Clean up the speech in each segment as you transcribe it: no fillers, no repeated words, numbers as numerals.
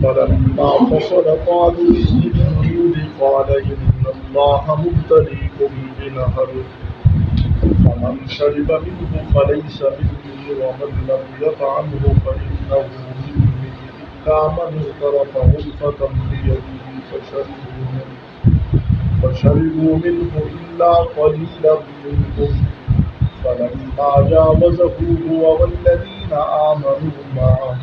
فلما فصل طالوت بالجنود قال إن الله مبتليكم بنهر فمن شرب منه فليس مني ومن لم يطعمه فإنه مني إلا من اغترف غرفة بيده فشربوا منه إلا قليلا منهم فلما جاوزه هو والذين آمنوا معه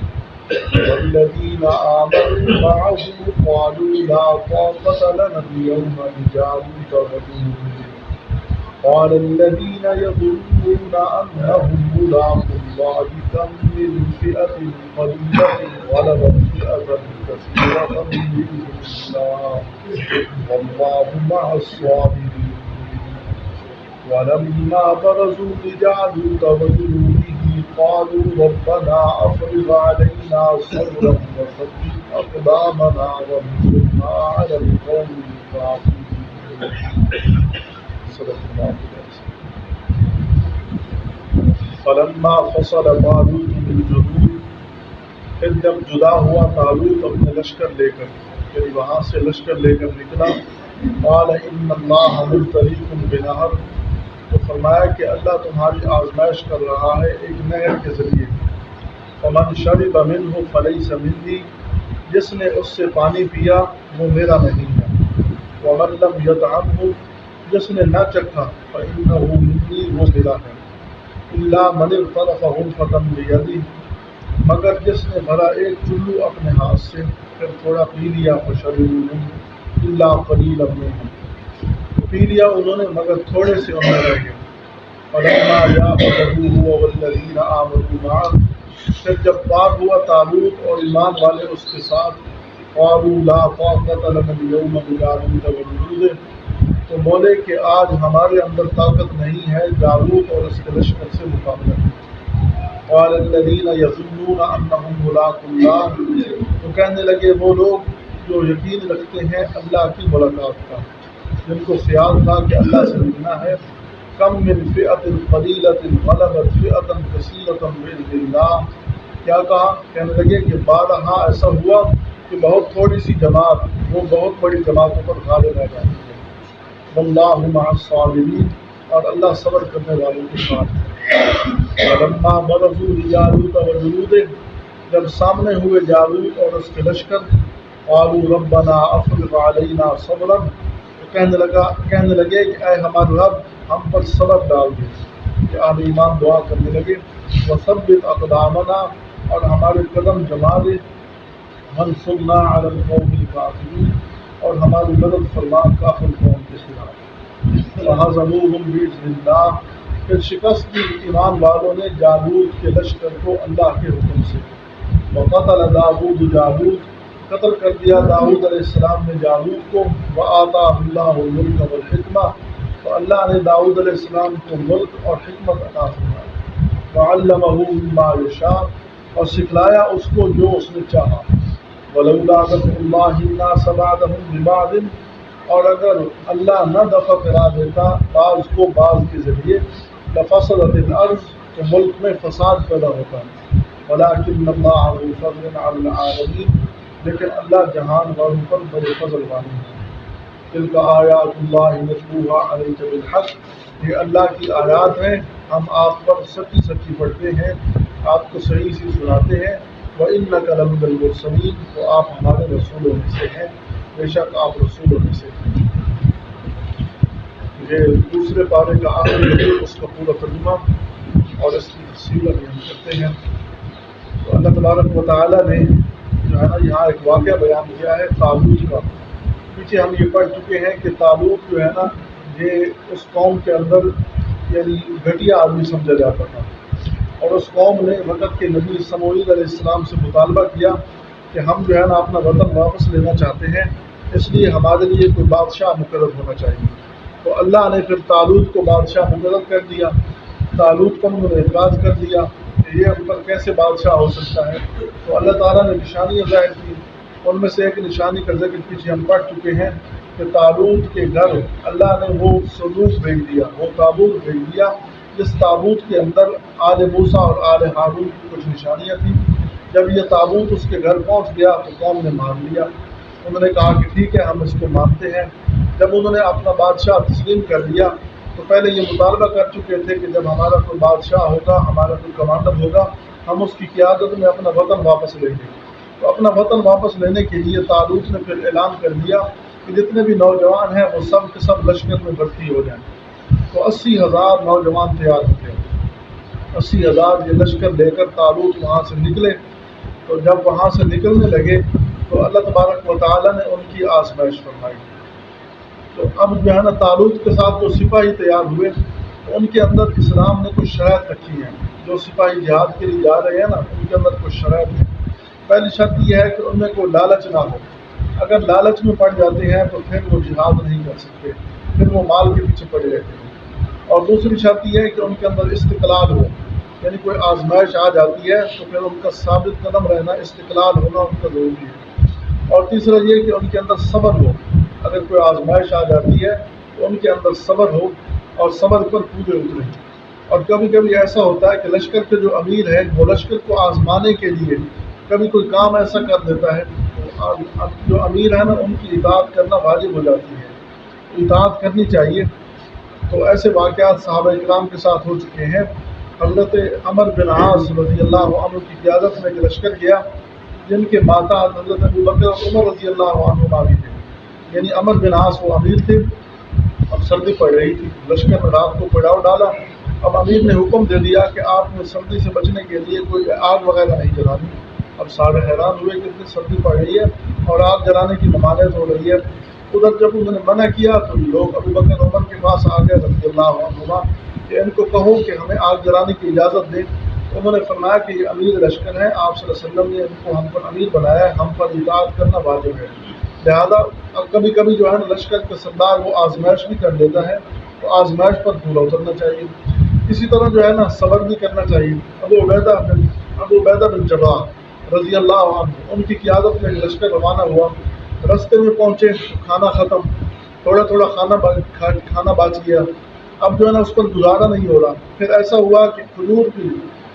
قالوا لا طاقة لنا اليوم بجالوت وجنوده قال الذين يظنون أنهم ملاقو الله كم من فئة قليلة غلبت فئة كثيرة بإذن الله والله مع الصابرين ولما برزوا لجالوت وجنوده قالوا ربنا أفرغ علينا صبرا وثبت أقدامنا وانصرنا على القوم الكافرين صدق الله فلما فصل طالوت بالجنود پھر جب جدا ہوا طالوت اپنے لشکر لے کر یعنی وہاں سے لشکر لے کر نکلا قال ان اللہ مبتلیکم بنہر تو فرمایا کہ اللہ تمہاری آزمائش کر رہا ہے ایک نہر کے ذریعے فمن شرب منہ فلیس منی جس نے اس سے پانی پیا وہ میرا نہیں ہے ومن لم یطعمہ جس نے نہ چکھا فإنہ منی وہ میرا ہے الا من اغترف غرفة بیدہ مگر جس نے بھرا ایک چلو اپنے ہاتھ سے پھر تھوڑا پی لیا فشربوا منہ الا قلیلا منهم پی لیا انہوں نے مگر تھوڑے سے ان میں رہ گئے فلما جاءه هو والذین آمنوا معه پھر جب پار ہوا طالوت اور ایمان والے اس کے ساتھ قالوا لا طاقة لنا اليوم بجالوت وجنوده تو بولے کہ آج ہمارے اندر طاقت نہیں ہے جالوت اور اس کے لشکر سے مقابلہ کرنے قال الذين يظنون انهم ملاقو الله تو کہنے لگے وہ لوگ جو یقین رکھتے ہیں اللہ کی ملاقات کا جن کو خیال تھا کہ اللہ سے ملنا ہے کم من فئة قلیلة غلبت فئة کثیرة بإذن اللہ کیا کہا کہنے لگے کہ بارہا ایسا ہوا کہ بہت تھوڑی سی جماعت وہ بہت بڑی جماعتوں پر غالب رہ جاتی ہے واللہ مع الصابرین اور اللہ صبر کرنے والوں کے ساتھ فلما برزوا لجالوت وجنوده جب سامنے ہوئے جالوت اور اس کے لشکر قالوا ربنا افرغ علینا صبرا کہنے لگے کہ اے ہمارے رب ہم پر صبر ڈال دے کہ اہل ایمان دعا کرنے لگے وثبت اقدامنا اور ہمارے قدم جما دے وانصرنا علی القوم الکافرین اور ہماری مدد فرما کافر قوم کے خلاف فہزموہم بإذن اللہ پھر شکست دی ایمان والوں نے جالوت کے لشکر کو اللہ کے حکم سے وقتل داؤد جالوت قتل کر دیا داؤد علیہ السلام نے جالوت کو وآتاہ اللہ الملک والحکمہ تو اللہ نے داؤد علیہ السلام کو ملک اور حکمت عطا فرمائی وعلمہ مما یشاء اور سکھلایا اس کو جو اس نے چاہا ولولا دفع اللہ الناس بعضهم ببعض اور اگر اللہ نہ دفع کرا دیتا بعض کو بعض کے ذریعے لفسدت الارض تو ملک میں فساد پیدا ہوتا ولکن اللہ ذو فضل علی العالمین لیکن اللہ جہان والوں پر بڑے فضل والے ہیں تلک آیات اللہ نتلوها علیک بالحق یہ اللہ کی آیات ہیں ہم آپ پر سچی سچی پڑھتے ہیں آپ کو صحیح سے سناتے ہیں وَإِنَّكَ لَمِنَ الْمُرْسَلِينَ تو آپ ہمارے رسولوں میں سے ہیں بے شک آپ رسولوں میں سے ہیں یہ دوسرے پارے کا آخری رکوع اس کا پورا ترجمہ اور اس کی تفصیل ابھی ہم کرتے ہیں تو اللہ تبارک و تعالیٰ نے جو ہے نا یہاں ایک واقعہ بیان کیا ہے طالوت کا پیچھے ہم یہ پڑھ چکے ہیں کہ طالوت جو ہے نا یہ اس قوم کے اندر یعنی گھٹیا آدمی سمجھا جاتا تھا اور اس قوم نے وقت کے نبی سموئیل علیہ السلام سے مطالبہ کیا کہ ہم جو ہے نا اپنا وطن واپس لینا چاہتے ہیں اس لیے ہمارے لیے کوئی بادشاہ مقرر ہونا چاہیے تو اللہ نے پھر طالوت کو بادشاہ مقرر کر دیا طالوت پر انہوں نے اعتراض کر دیا کہ یہ ہم پر کیسے بادشاہ ہو سکتا ہے تو اللہ تعالیٰ نے نشانیاں ظاہر کی ان میں سے ایک نشانی کا ذکر پیچھے ہم پڑھ چکے ہیں کہ طالوت کے گھر اللہ نے وہ صندوق بھیج دیا وہ تابوت بھیج دیا جس تابوت کے اندر آل موسیٰ اور آل ہارون کی کچھ نشانیاں تھیں جب یہ تابوت اس کے گھر پہنچ گیا تو قوم نے مان لیا، انہوں نے کہا کہ ٹھیک ہے ہم اس کو مانتے ہیں۔ جب انہوں نے اپنا بادشاہ تسلیم کر لیا تو پہلے یہ مطالبہ کر چکے تھے کہ جب ہمارا کوئی بادشاہ ہوگا، ہمارا کوئی کمانڈر ہوگا، ہم اس کی قیادت میں اپنا وطن واپس لیں گے۔ تو اپنا وطن واپس لینے کے لیے طالوت نے پھر اعلان کر دیا کہ جتنے بھی نوجوان ہیں وہ سب کے سب لشکر میں بھرتی ہو جائیں۔ تو 80,000 نوجوان تیار ہو گئے، 80,000 یہ لشکر لے کر طالوت وہاں سے نکلے۔ تو جب وہاں سے نکلنے لگے تو اللہ تبارک و تعالیٰ نے ان کی آزمائش فرمائی۔ تو اب جو ہے نا طالوت کے ساتھ جو سپاہی تیار ہوئے تو ان کے اندر اسلام نے کچھ شرائط رکھی ہیں۔ جو سپاہی جہاد کے لیے جا رہے ہیں نا ان کے اندر کچھ شرائط ہیں۔ پہلی شرط یہ ہے کہ ان میں کوئی لالچ نہ ہو، اگر لالچ میں پڑ جاتے ہیں تو پھر وہ جہاد نہیں کر سکتے، پھر وہ مال کے پیچھے پڑے رہتے ہیں۔ اور دوسری شرط یہ ہے کہ ان کے اندر استقلال ہو، یعنی کوئی آزمائش آ جاتی ہے تو پھر ان کا ثابت قدم رہنا، استقلال ہونا ان کا ضروری ہے۔ اور تیسرا یہ کہ ان کے اندر صبر ہو، اگر کوئی آزمائش آ جاتی ہے تو ان کے اندر صبر ہو اور صبر پر پورے اتریں۔ اور کبھی کبھی ایسا ہوتا ہے کہ لشکر کے جو امیر ہے وہ لشکر کو آزمانے کے لیے کبھی کوئی کام ایسا کر دیتا ہے تو جو امیر ہے نا ان کی اطاعت کرنا واجب ہو جاتی ہے، اطاعت کرنی چاہیے۔ تو ایسے واقعات صحابہ اکرام کے ساتھ ہو چکے ہیں۔ حضرت عمر بن عاص رضی اللہ عنہ کی قیادت میں ایک لشکر گیا جن کے ماتا حضرت ابو بکر اور عمر رضی اللہ عنہما بھی تھے، یعنی عمر بن عاص وہ امیر تھے۔ اب سردی پڑ رہی تھی، لشکر نے رات کو پڑاؤ ڈالا۔ اب امیر نے حکم دے دیا کہ آپ نے سردی سے بچنے کے لیے کوئی آگ وغیرہ نہیں جلانی۔ اب سارے حیران ہوئے کہ اتنی سردی پڑ رہی ہے اور آگ جلانے کی ممانعت ہو رہی ہے۔ ادھر جب انہوں نے منع کیا تو لوگ ابو بکر عمر کے پاس آ گئے رضی اللہ عنہما کہ ان کو کہو کہ ہمیں آگ جلانے کی اجازت دیں۔ انہوں نے فرمایا کہ یہ امیر لشکر ہیں، آپ صلی اللہ علیہ وسلم نے ان کو ہم پر امیر بنایا ہے، ہم پر اطاعت کرنا واجب ہے۔ لہذا کبھی کبھی جو ہے نا لشکر کا سردار وہ آزمائش بھی کر لیتا ہے تو آزمائش پر پورا اترنا چاہیے۔ اسی طرح جو ہے نا صبر بھی کرنا چاہیے۔ ابو عبیدہ بن جراح رضی اللہ عنہ ان کی قیادت میں لشکر روانہ ہوا، رستے میں پہنچے کھانا ختم، تھوڑا تھوڑا کھانا بچ گیا۔ اب جو ہے نا اس پر گزارا نہیں ہو رہا۔ پھر ایسا ہوا کہ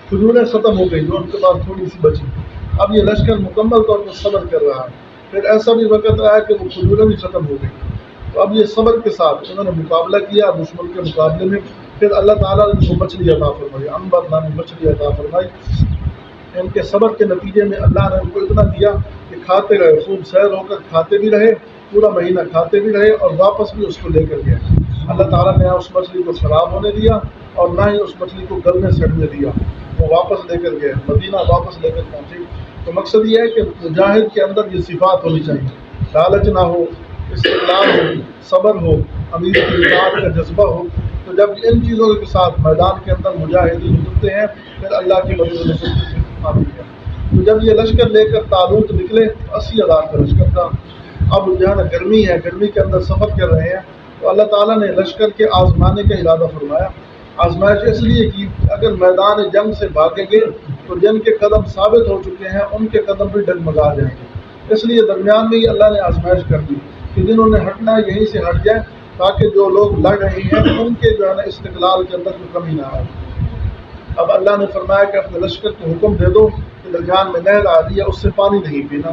کھجوریں ختم ہو گئی جو ان کے پاس تھوڑی سی بچی۔ اب یہ لشکر مکمل طور پر صبر کر رہا ہے۔ پھر ایسا بھی وقت آیا کہ وہ کھجوریں بھی ختم ہو گئی۔ تو اب یہ صبر کے ساتھ انہوں نے مقابلہ کیا دشمن کے مقابلے میں۔ پھر اللہ تعالیٰ نے ان کو مچھلی عطا فرمائی، عنبر نامی مچھلی عطا فرمائی۔ ان کے صبر کے نتیجے میں اللہ نے ان کو اتنا دیا کہ کھاتے رہے، خوب سیر ہو کر کھاتے بھی رہے، پورا مہینہ کھاتے بھی رہے اور واپس بھی اس کو لے کر گئے۔ اللہ تعالیٰ نے اس مچھلی کو خراب ہونے دیا اور نہ ہی اس مچھلی کو گلنے سڑنے دیا، وہ واپس لے کر گئے، مدینہ واپس لے کر پہنچے۔ تو مقصد یہ ہے کہ مجاہد کے اندر یہ صفات ہونی چاہیے، لالچ نہ ہو، استقلال ہو، صبر ہو، امیر کی اطاعت کا جذبہ ہو۔ تو جب ان چیزوں کے ساتھ میدان کے اندر مجاہدین اترتے ہیں پھر اللہ کی مدد آتی ہے۔ تو جب یہ لشکر لے کر طالوت نکلے 80,000 کا لشکر تھا۔ اب جو ہے نا گرمی ہے، گرمی کے اندر سفر کر رہے ہیں تو اللہ تعالیٰ نے لشکر کے آزمانے کا ارادہ فرمایا۔ آزمائش اس لیے کی اگر میدان جنگ سے بھاگیں گے تو جن کے قدم ثابت ہو چکے ہیں ان کے قدم بھی ڈگمگا جائیں گے، اس لیے درمیان میں ہی اللہ نے آزمائش کر دی کہ جنہوں نے ہٹنا ہے یہیں سے ہٹ جائیں تاکہ جو لوگ لڑ رہے ہیں ان کے جو ہے نا استقلال کے اندر کوئی کمی نہ آئے۔ اب اللہ نے فرمایا کہ اپنے لشکر کو حکم دے دو کہ درمیان میں نہر آ رہی ہے اس سے پانی نہیں پینا۔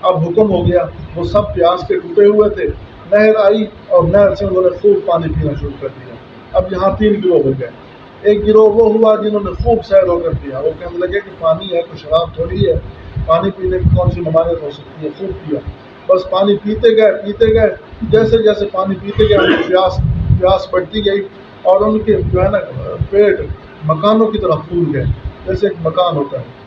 اب حکم ہو گیا، وہ سب پیاس کے ٹوٹے ہوئے تھے، نہر آئی اور نہر سے انہوں نے خوب پانی پینا شروع کر دیا۔ اب یہاں 3 گروہ ہو گئے۔ ایک گروہ وہ ہوا جنہوں نے خوب سیر ہو کر پیا، وہ کہنے لگے کہ پانی ہے، کوئی شراب تھوڑی ہے، پانی پینے کی کون سی ممانعت ہو سکتی ہے، خوب پیا، بس پانی پیتے گئے۔ جیسے جیسے پانی پیتے گئے ان کی پیاس بڑھتی گئی اور ان کے جو ہے نا پیٹ مکانوں کی طرف پھول گئے جیسے ایک مکان ہوتا ہے۔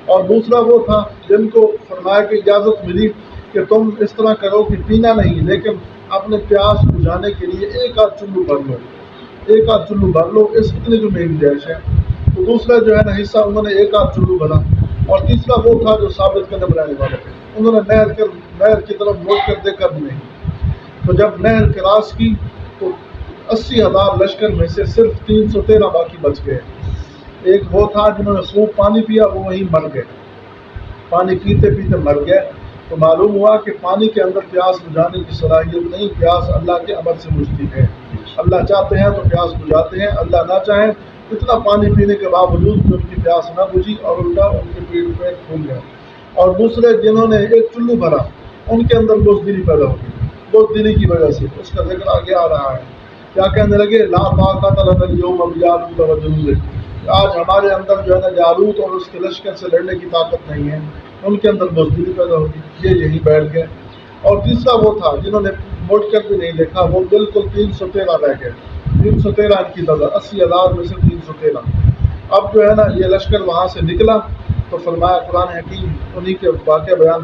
اور دوسرا وہ تھا جن کو فرمایا کہ اجازت ملی کہ تم اس طرح کرو کہ پینا نہیں لیکن اپنے پیاس بجھانے کے لیے ایک آدھ چلو بھر لو، اس اتنی جو میری گنجائش ہے۔ تو دوسرا جو ہے نا حصہ انہوں نے ایک آدھ چلو بھرا اور تیسرا وہ تھا جو ثابت قدم رہنے والے تھے، انہوں نے نہر کی طرف موڑ کر دیکھا بھی نہیں۔ تو جب نہر کراس کی تو 80,000 لشکر میں سے صرف 313 باقی بچ گئے۔ ایک وہ تھا جنہوں نے خوب پانی پیا، وہ وہیں مر گئے، پانی پیتے پیتے مر گئے۔ تو معلوم ہوا کہ پانی کے اندر پیاس بجھانے کی صلاحیت نہیں، پیاس اللہ کے امر سے بجھتی ہے۔ اللہ چاہتے ہیں تو پیاس بجھاتے ہیں، اللہ نہ چاہیں اتنا پانی پینے کے باوجود بھی ان کی پیاس نہ بجھی اور الٹا ان کے پیٹ پھول گیا۔ اور دوسرے جنہوں نے ایک چلو بھرا ان کے اندر بزدلی پیدا ہوگی، بزدلی کی وجہ سے اس کا ذکر آگے آ رہا ہے۔ کیا کہنے لگے؟ لا طاقت لنا اليوم بجالوت وجنوده، آج ہمارے اندر جو ہے نا جالوت اور اس کے لشکر سے لڑنے کی طاقت نہیں ہے، ان کے اندر بزدلی پیدا ہوگی، یہ یہیں بیٹھ گئے۔ اور تیسرا وہ تھا جنہوں نے مڑ کر بھی نہیں دیکھا، وہ بالکل 313 رہ گئے، 313 ان کی تعداد، 80,000 میں سے 313۔ اب جو ہے نا یہ لشکر وہاں سے نکلا تو فرمایا قرآن حکیم انہی کے واقعہ بیان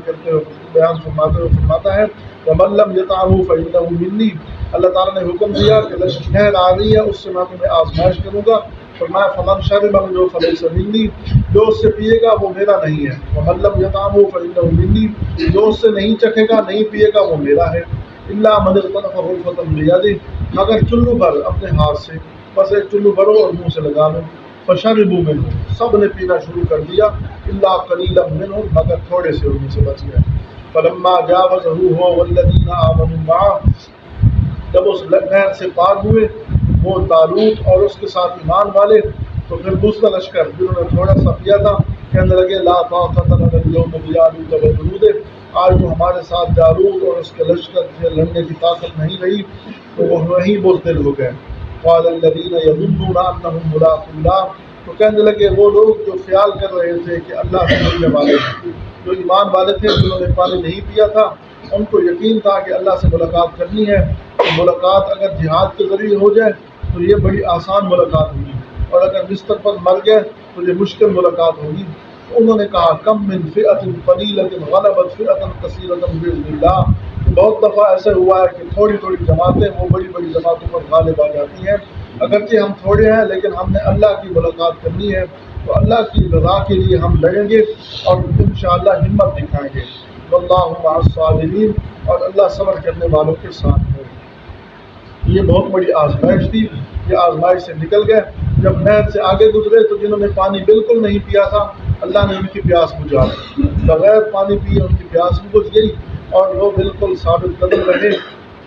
فرماتا ہے وَمَن لَّمْ يَطْعَمْهُ فَإِنَّهُ مِنِّي، اللہ تعالیٰ نے حکم دیا کہ لشکر آ رہی ہے، اس سے میں تمہیں آزمائش کروں گا۔ فرمایا فَمَن شَرِبَ مِنْهُ فَلَيْسَ مِنِّي، جو اس سے پیے گا وہ میرا نہیں ہے۔ وَمَن لَّمْ يَطْعَمْهُ فَإِنَّهُ مِنِّي، جو اس سے نہیں چکھے گا نہیں پیے گا وہ میرا ہے۔ إِلَّا مَنِ اغْتَرَفَ غُرْفَةً بِيَدِهِ، مگر چلو بھر اپنے ہاتھ سے، بس ایک چلو بھرو اور منہ سے لگا لو۔ فَشَرِبُوا مِنْهُ، سب نے پینا شروع کر دیا، إِلَّا قَلِيلًا مِّنْهُمْ، مگر تھوڑے سے ان میں سے بچ گئے۔ فَلَمَّا جَاوَزَهُ هُوَ وَالَّذِينَ آمَنُوا مَعَهُ، جب اس نہر سے پار ہوئے وہ طالوت اور اس کے ساتھ ایمان والے، تو پھر دوسرا لشکر جنہوں نے تھوڑا سا پیا تھا کہنے لگے لا طاقت لنا اليوم بجالوت وجنوده، آج وہ ہمارے ساتھ جالوت اور اس کے لشکر سے لڑنے کی طاقت نہیں رہی، تو وہ وہیں بزدل ہو گئے۔ قال الذين يظنون انهم ملاقو الله، تو کہنے لگے وہ لوگ جو خیال کر رہے تھے کہ اللہ سے ملنے والے ہیں، جو ایمان والے تھے جنہوں نے پانی نہیں پیا تھا، ان کو یقین تھا کہ اللہ سے ملاقات کرنی ہے، تو ملاقات اگر جہاد کے ذریعے ہو جائے تو یہ بڑی آسان ملاقات ہوگی، اور اگر بستر پر مر گئے تو یہ مشکل ملاقات ہوگی۔ انہوں نے کہا کم من فئۃ قلیلۃ غلبت فئۃ کثیرۃ باذن اللہ، بہت دفعہ ایسا ہوا ہے کہ تھوڑی تھوڑی جماعتیں وہ بڑی بڑی جماعتوں پر غالب آ جاتی ہیں، اگرچہ ہم تھوڑے ہیں لیکن ہم نے اللہ کی ملاقات کرنی ہے، تو اللہ کی رضا کے لیے ہم لڑیں گے اور انشاءاللہ ہمت دکھائیں گے۔ واللہ مع الصابرین، اور اللہ صبر کرنے والوں کے ساتھ ہے۔ یہ بہت بڑی آزمائش تھی، یہ آزمائش سے نکل گئے۔ جب نہر سے آگے گزرے تو جنہوں نے پانی بالکل نہیں پیا تھا اللہ نے ان کی پیاس بجھا دی، بغیر پانی پیے ان کی پیاس بھی بجھ گئی اور وہ بالکل ثابت قدم رہے۔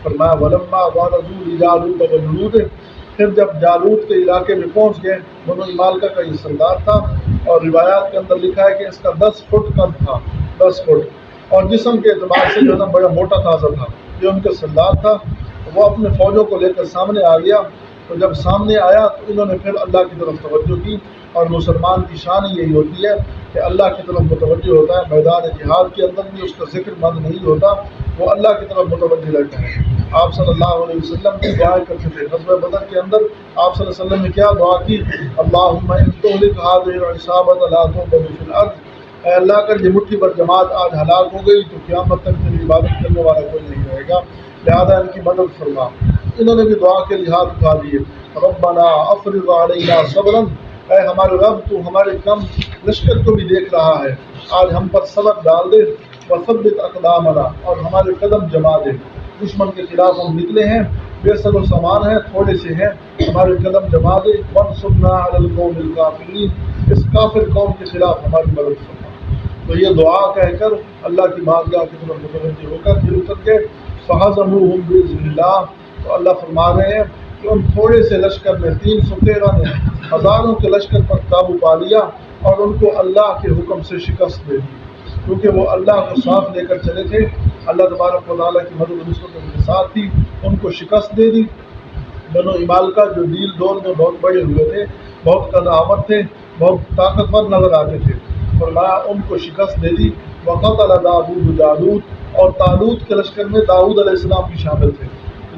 فرمایا وَلَمَّا بَرَزُوا لِجَالُوتَ وَجُنُودِهِ، پھر جب جالوت کے علاقے میں پہنچ گئے، بنو مالکہ کا یہ سردار تھا، اور روایات کے اندر لکھا ہے کہ اس کا 10 فٹ قد تھا، 10 فٹ، اور جسم کے اعتبار سے جو ہے نا بڑا موٹا تازہ تھا، جو ان کا سردار تھا۔ وہ اپنے فوجوں کو لے کر سامنے آ گیا، تو جب سامنے آیا تو انہوں نے پھر اللہ کی طرف توجہ کی، اور مسلمان کی شان یہی ہوتی ہے کہ اللہ کی طرف متوجہ ہوتا ہے، میدان جہاد کے اندر بھی اس کا ذکر بند نہیں ہوتا، وہ اللہ کی طرف متوجہ رہتا ہے۔ آپ صلی اللہ علیہ وسلم کی دعائیں کرتے تھے، غزوہ بدر کے اندر آپ صلی اللہ علیہ وسلم نے کیا دعا کی؟ اللہم ان تہلک هذه العصابۃ لا تعبد فی الارض، اے اللہ اگر یہ مٹھی بھر جماعت آج ہلاک ہو گئی تو قیامت تک تیری عبادت کرنے والا کوئی نہیں رہے گا، لہذا ان کی مدد فرما۔ انہوں نے بھی دعا کے لحاظ اٹھا دیے، ربنا افرغ علینا صبرا، اے ہمارے رب تو ہمارے کم لشکر کو بھی دیکھ رہا ہے، آج ہم پر صبر ڈال دے، وثبت اقدامنا، اور ہمارے قدم جما دے، دشمن کے خلاف ہم نکلے ہیں، بے سر و سامان ہیں، تھوڑے سے ہیں، ہمارے قدم جما دے، وانصرنا علی القوم الکافرین، اس کافر قوم کے خلاف ہماری مدد فرما۔ تو یہ دعا کہہ کر اللہ کی بارگاہ کی طرف متوجہ ہو کر پھر اتر کے فہزموہم باذن اللہ، تو اللہ فرما رہے ہیں کہ ان تھوڑے سے لشکر نے 313 نے ہزاروں کے لشکر پر قابو پا لیا اور ان کو اللہ کے حکم سے شکست دے دی، کیونکہ وہ اللہ کو ساتھ لے کر چلے تھے، اللہ تبارک و تعالیٰ کی مدد و نصرت ان کے ساتھ تھی، ان کو شکست دے دی۔ بنو مالکہ جو ڈیل ڈول میں بہت بڑے ہوئے تھے، بہت قدامت تھے، بہت طاقتور نظر آتے تھے، فرمایا ان کو شکست دے دی۔ وقتل داؤد جالوت، اور طالوت کے لشکر میں داؤد علیہ السلام بھی شامل تھے۔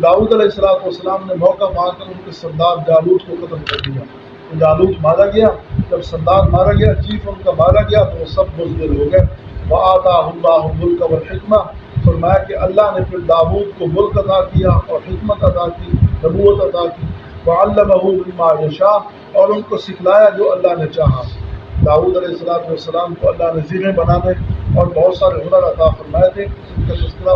داؤد علیہ السلام نے موقع پا کر ان کے سردار جالوت کو قتل کر دیا، تو جالوت مارا گیا۔ جب سردار مارا گیا، چیف ان کا مارا گیا، تو وہ سب بزدل ہو گئے۔ وَآتَاهُ اللَّهُ الْمُلْكَ وَالْحِكْمَةَ، فرمایا کہ اللہ نے پھر داؤد کو ملک عطا کیا اور حکمت عطا کی، نبوت عطا کی۔ وَعَلَّمَهُ مِمَّا يَشَاءُ، اور ان کو سکھلایا جو اللہ نے چاہا۔ داؤد علیہ السلام کو اللہ نے زیریں بنانے اور بہت سارے ہنر عطا فرمائے تھے، ان کا تذکرہ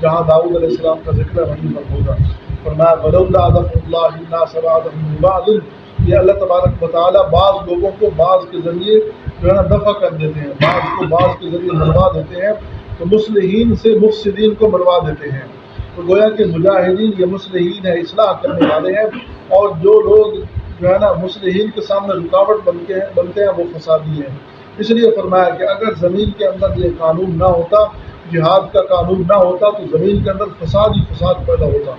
جہاں داؤد علیہ السلام کا ذکر ہے وہیں پر ہوگا۔ فرمایا وَلَوْلَا دَفْعُ اللَّهِ النَّاسَ بَعْضَهُم بِبَعْضٍ، یہ اللہ تبارک و تعالیٰ بعض لوگوں کو بعض کے ذریعے جو ہے نا دفع کر دیتے ہیں، بعض کو بعض کے ذریعے مروا دیتے ہیں، تو مصلحین سے مفسدین کو مروا دیتے ہیں۔ تو گویا کہ مجاہدین یہ مصلحین ہیں، اصلاح کرنے والے ہیں، اور جو لوگ جو ہے نا مصلحین کے سامنے رکاوٹ بنتے ہیں وہ فسادی ہیں۔ اس لیے فرمایا کہ اگر زمین کے اندر یہ قانون نہ ہوتا، جہاد کا قانون نہ ہوتا، تو زمین کے اندر فساد ہی فساد پیدا ہوتا۔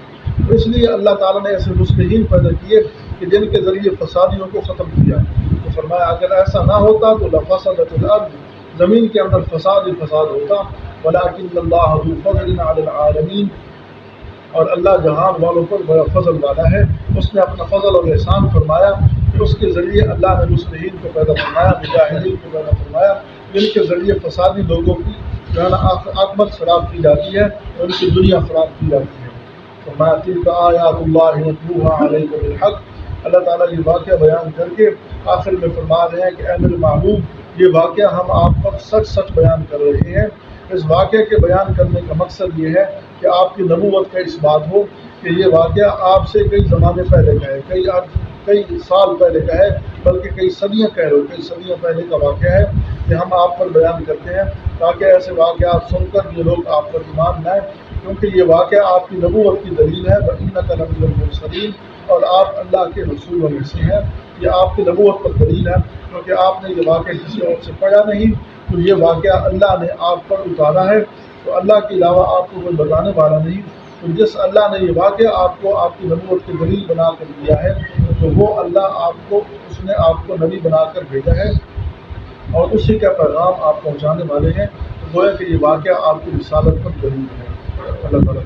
تو اس لیے اللہ تعالیٰ نے ایسے مصلحین پیدا کیے کہ جن کے ذریعے فسادیوں کو ختم کیا۔ تو فرمایا اگر ایسا نہ ہوتا تو لفسدت الارض، زمین کے اندر فساد ہی فساد ہوتا۔ ولکن اللہ ذو فضل علی العالمین، اور اللہ جہان والوں پر بڑا فضل والا ہے۔ اس نے اپنا فضل اور احسان فرمایا کہ اس کے ذریعے اللہ نے مصلحین کو پیدا فرمایا، مجاہدین کو پیدا فرمایا، جن کے ذریعے فسادی لوگوں کی جو ہے نا عاقبت خراب کی جاتی ہے اور ان کی دنیا خراب کی جاتی ہے۔ فرمایا تلک آیات اللہ نتلوها علیک بالحق، اللہ تعالیٰ یہ واقعہ بیان کر کے آخر میں فرما رہے ہیں کہ اے میرے محبوب، یہ واقعہ ہم آپ پر سچ سچ بیان کر رہے ہیں۔ اس واقعے کے بیان کرنے کا مقصد یہ ہے کہ آپ کی نبوت کا اس بات ہو کہ یہ واقعہ آپ سے کئی زمانے پہلے کا ہے، کئی سال پہلے کا ہے، بلکہ کئی صدیاں کہہ رہے ہو، کئی صدیاں پہلے کا واقعہ ہے کہ ہم آپ پر بیان کرتے ہیں تاکہ ایسے واقعات سن کر یہ لوگ آپ پر ایمان لائیں، کیونکہ یہ واقعہ آپ کی نبوت کی دلیل ہے۔ وَإِنَّكَ لَمِنَ الْمُرْسَلِينَ، اور آپ اللہ کے رسولوں میں سے ہیں، یہ آپ کی نبوت پر دلیل ہے، کیونکہ آپ نے یہ واقعہ کسی اور سے پڑھا نہیں، تو یہ واقعہ اللہ نے آپ پر اتارا ہے، تو اللہ کے علاوہ آپ کو کوئی بتانے والا نہیں۔ تو جس اللہ نے یہ واقعہ آپ کو آپ کی نبوت کی دلیل بنا کر دیا ہے، تو وہ اللہ اس نے آپ کو نبی بنا کر بھیجا ہے اور اسی کا پیغام آپ پہنچانے والے ہیں۔ تو گویا کہ یہ واقعہ آپ کی رسالت پر دلیل ہے۔ اللہ تعالیٰ